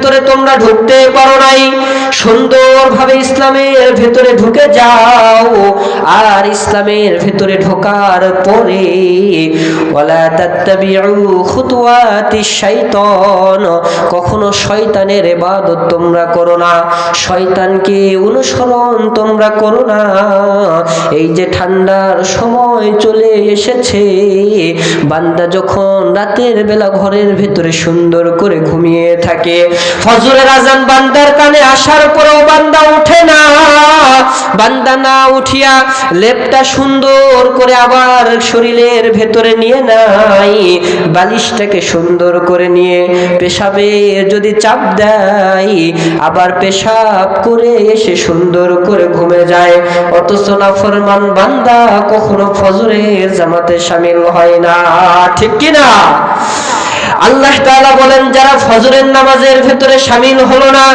ভেতরে তোমরা ঢুকতে পারো নাই, সুন্দরভাবে ইসলামের ভেতরে ঢুকে যাও। আর ইসলামের ভেতরে ঢোকার পরে ওয়ালা তাত্তাবিউ খুতুওয়াতিশ শাইতান, কখনো শয়তানের ইবাদত তোমরা করো না, শয়তানকে অনুসরণ তোমরা করো না। এই যে ঠান্ডার সময় চলে এসেছে, বান্দা যখন রাতের বেলা ঘরের ভেতরে সুন্দর করে ঘুমিয়ে থাকে, ফজরের আজান বান্দার কানে আসার পরেও বান্দা ওঠে না। বান্দা না উঠিয়া লেপটা সুন্দর করে আবার শরীরের ভেতরে নিয়ে নাই, বালিশটাকে সুন্দর করে নিয়ে পেশাবে যদি চাপ দেয়, আবার পেশাব করে এসে সুন্দর করে ঘুমে যায়। অথচ নাফরমান বান্দা কখনো ফজরের জামাতে শামিল হয় না, ঠিক কি না? আল্লাহ তাআলা বলেন, যারা ফজরের নামাজের ভেতরে শামিল হলো না,